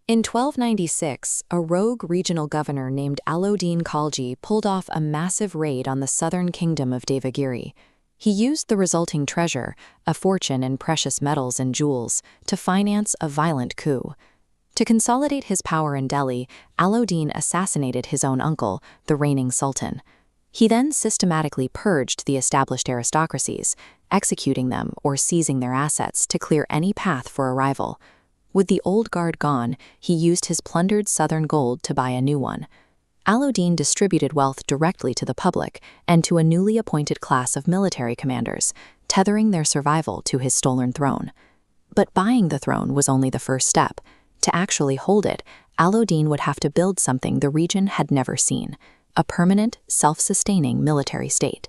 In 1296, a rogue regional governor named Alauddin Khilji pulled off a massive raid on the southern kingdom of Devagiri. He used the resulting treasure, a fortune in precious metals and jewels, to finance a violent coup. To consolidate his power in Delhi, Alauddin assassinated his own uncle, the reigning sultan. He then systematically purged the established aristocracies, executing them or seizing their assets to clear any path for a rival. With the old guard gone, he used his plundered southern gold to buy a new one. Alauddin distributed wealth directly to the public and to a newly appointed class of military commanders, tethering their survival to his stolen throne. But buying the throne was only the first step. To actually hold it, Alauddin would have to build something the region had never seen: a permanent, self-sustaining military state.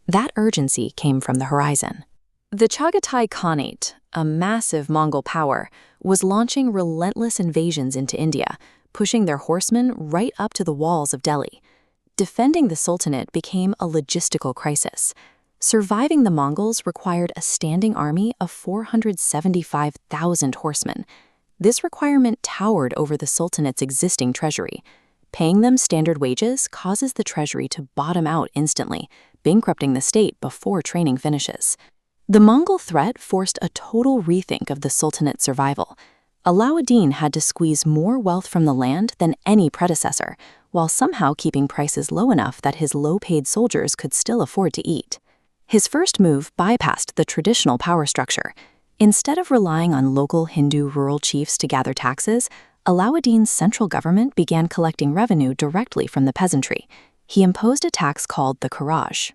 That urgency came from the horizon. The Chagatai Khanate, a massive Mongol power, was launching relentless invasions into India, pushing their horsemen right up to the walls of Delhi. Defending the Sultanate became a logistical crisis. Surviving the Mongols required a standing army of 475,000 horsemen. This requirement towered over the Sultanate's existing treasury. Paying them standard wages causes the treasury to bottom out instantly, bankrupting the state before training finishes. The Mongol threat forced a total rethink of the Sultanate's survival. Alauddin had to squeeze more wealth from the land than any predecessor, while somehow keeping prices low enough that his low-paid soldiers could still afford to eat. His first move bypassed the traditional power structure. Instead of relying on local Hindu rural chiefs to gather taxes, Alauddin's central government began collecting revenue directly from the peasantry. He imposed a tax called the Kharaj.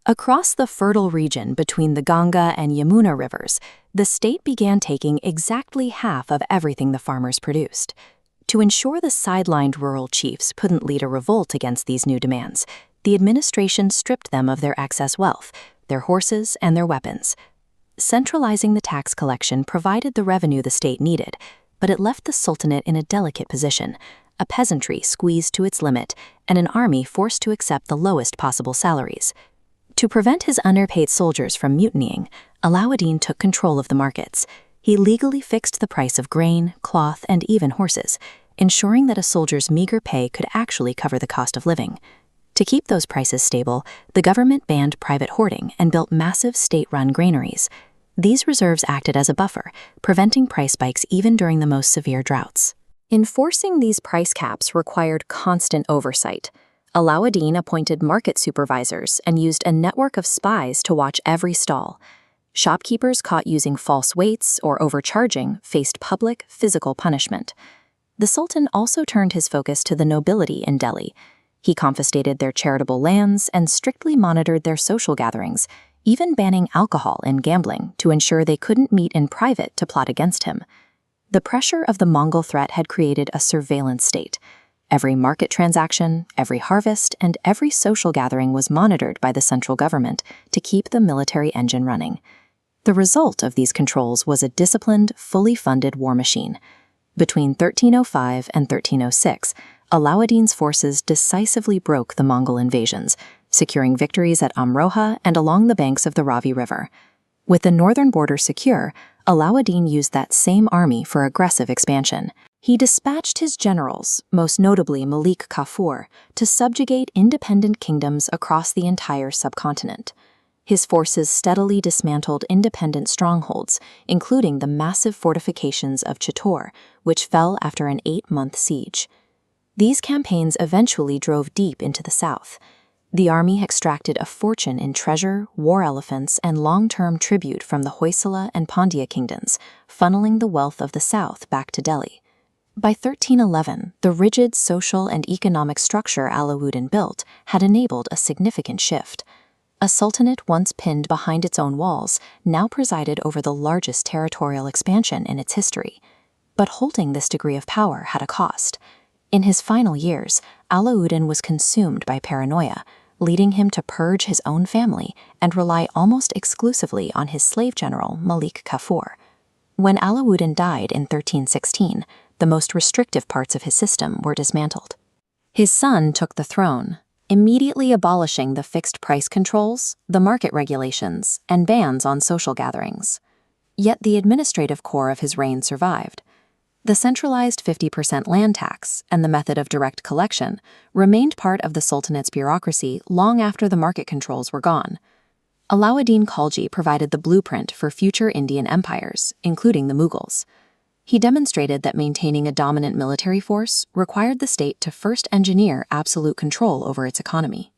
Across the fertile region between the Ganga and Yamuna rivers, the state began taking exactly half of everything the farmers produced. To ensure the sidelined rural chiefs couldn't lead a revolt against these new demands, the administration stripped them of their excess wealth, their horses, and their weapons. Centralizing the tax collection provided the revenue the state needed, but it left the Sultanate in a delicate position: a peasantry squeezed to its limit and an army forced to accept the lowest possible salaries. To prevent his underpaid soldiers from mutinying, Alauddin took control of the markets. He legally fixed the price of grain, cloth, and even horses, ensuring that a soldier's meager pay could actually cover the cost of living. To keep those prices stable, the government banned private hoarding and built massive state-run granaries. These reserves acted as a buffer, preventing price spikes even during the most severe droughts. Enforcing these price caps required constant oversight. Alauddin appointed market supervisors and used a network of spies to watch every stall. Shopkeepers caught using false weights or overcharging faced public, physical punishment. The Sultan also turned his focus to the nobility in Delhi. He confiscated their charitable lands and strictly monitored their social gatherings, even banning alcohol and gambling to ensure they couldn't meet in private to plot against him. The pressure of the Mongol threat had created a surveillance state. Every market transaction, every harvest, and every social gathering was monitored by the central government to keep the military engine running. The result of these controls was a disciplined, fully funded war machine. Between 1305 and 1306, Alauddin's forces decisively broke the Mongol invasions, securing victories at Amroha and along the banks of the Ravi River. With the northern border secure, Alauddin used that same army for aggressive expansion. He dispatched his generals, most notably Malik Kafur, to subjugate independent kingdoms across the entire subcontinent. His forces steadily dismantled independent strongholds, including the massive fortifications of Chittorgarh, which fell after an 8-month siege. These campaigns eventually drove deep into the south. The army extracted a fortune in treasure, war elephants, and long-term tribute from the Hoysala and Pandya kingdoms, funneling the wealth of the south back to Delhi. By 1311, the rigid social and economic structure Alauddin built had enabled a significant shift. A sultanate once pinned behind its own walls now presided over the largest territorial expansion in its history. But holding this degree of power had a cost. In his final years, Alauddin was consumed by paranoia, leading him to purge his own family and rely almost exclusively on his slave general Malik Kafur. When Alauddin died in 1316, the most restrictive parts of his system were dismantled. His son took the throne, immediately abolishing the fixed price controls, the market regulations, and bans on social gatherings. Yet the administrative core of his reign survived. The centralized 50% land tax and the method of direct collection remained part of the Sultanate's bureaucracy long after the market controls were gone. Alauddin Khilji provided the blueprint for future Indian empires, including the Mughals. He demonstrated that maintaining a dominant military force required the state to first engineer absolute control over its economy.